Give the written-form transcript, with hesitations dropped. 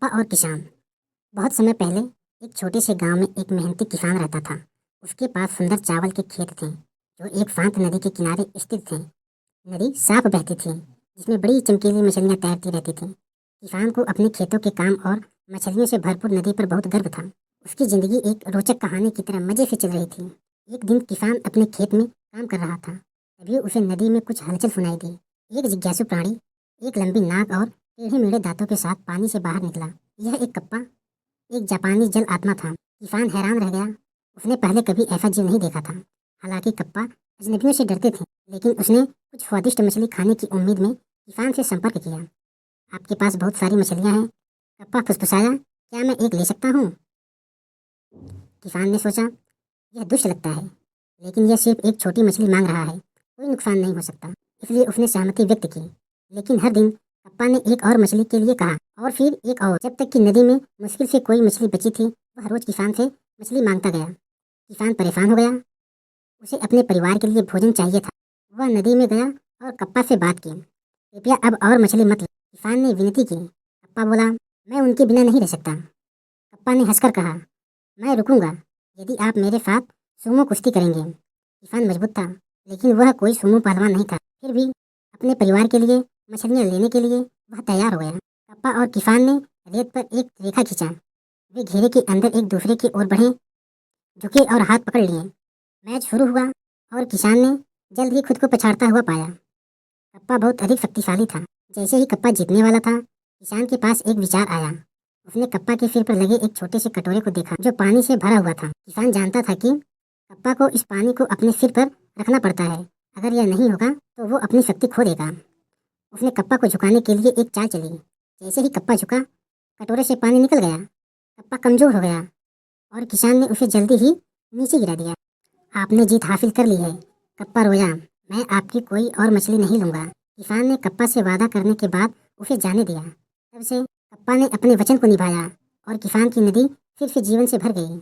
Kappa और किसान। बहुत समय पहले एक छोटे से गांव में एक मेहनती किसान रहता था। उसके पास सुंदर चावल के खेत थे जो एक शांत नदी के किनारे स्थित थे। नदी साफ बहती थी जिसमें बड़ी चमकीली मछलियां तैरती रहती थीं। किसान को अपने खेतों के काम और मछलियों से भरपूर नदी पर बहुत गर्व था। उसकी जिंदगी एक रोचक कहानी की तरह मजे से चल रही थी। एक दिन किसान अपने खेत में काम कर रहा था, तभी उसे नदी में कुछ हलचल सुनाई दी। एक जिज्ञासु प्राणी एक लंबी नाक और टेढ़े मेढ़े दांतों के साथ पानी से बाहर निकला। यह एक कप्पा, एक जापानी जल आत्मा था। किसान हैरान रह गया। उसने पहले कभी ऐसा जीव नहीं देखा था। हालांकि कप्पा अजनबियों से डरते थे, लेकिन उसने कुछ स्वादिष्ट मछली खाने की उम्मीद में किसान से संपर्क किया। आपके पास बहुत सारी मछलियां हैं, कप्पा फुसफुसाया। क्या मैं एक ले सकता हूँ? किसान ने सोचा, यह दुष्ट लगता है, लेकिन यह सिर्फ एक छोटी मछली मांग रहा है, कोई नुकसान नहीं हो सकता। इसलिए उसने सहमति व्यक्त की। लेकिन हर दिन कप्पा ने एक और मछली के लिए कहा और फिर एक और, जब तक कि नदी में मुश्किल से कोई मछली बची थी। वह रोज किसान से मछली मांगता गया। किसान परेशान हो गया। उसे अपने परिवार के लिए भोजन चाहिए था। वह नदी में गया और कप्पा से बात की। कृपया अब और मछली मत लो, किसान ने विनती की। कप्पा बोला, मैं उनके बिना नहीं रह सकता। कप्पा ने हंसकर कहा, मैं रुकूंगा यदि आप मेरे साथ सुमो कुश्ती करेंगे। किसान मजबूत था, लेकिन वह कोई सुमो पहलवान नहीं था। फिर भी अपने परिवार के लिए मछलियां लेने के लिए वह तैयार हो गया। कप्पा और किसान ने रेत पर एक रेखा खींचा। वे घेरे के अंदर एक दूसरे की ओर बढ़े, झुके और हाथ पकड़ लिए। मैच शुरू हुआ और किसान ने जल्द ही खुद को पछाड़ता हुआ पाया। कप्पा बहुत अधिक शक्तिशाली था। जैसे ही कप्पा जीतने वाला था, किसान के पास एक विचार आया। उसने कप्पा के सिर पर लगे एक छोटे से कटोरे को देखा जो पानी से भरा हुआ था। किसान जानता था कि कप्पा को इस पानी को अपने सिर पर रखना पड़ता है। अगर यह नहीं होगा तो वो अपनी शक्ति खो देगा। उसने कप्पा को झुकाने के लिए एक चाल चली। जैसे ही कप्पा झुका, कटोरे से पानी निकल गया। कप्पा कमजोर हो गया और किसान ने उसे जल्दी ही नीचे गिरा दिया। आपने जीत हासिल कर ली है, कप्पा रोया। मैं आपकी कोई और मछली नहीं लूंगा। किसान ने कप्पा से वादा करने के बाद उसे जाने दिया। तब से कप्पा ने अपने वचन को निभाया और किसान की नदी फिर से जीवन से भर गई।